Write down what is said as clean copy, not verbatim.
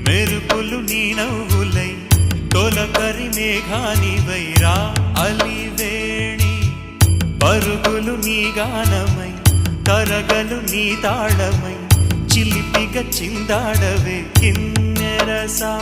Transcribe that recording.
మెరుపులు నీ నవ్వులై తొలకరి మేఘానివై రా అలివేణి పరుగులు నీ గానమై తరగలు నీ తాళమై చిలిపిగ చిందాడవే కిన్నెరసా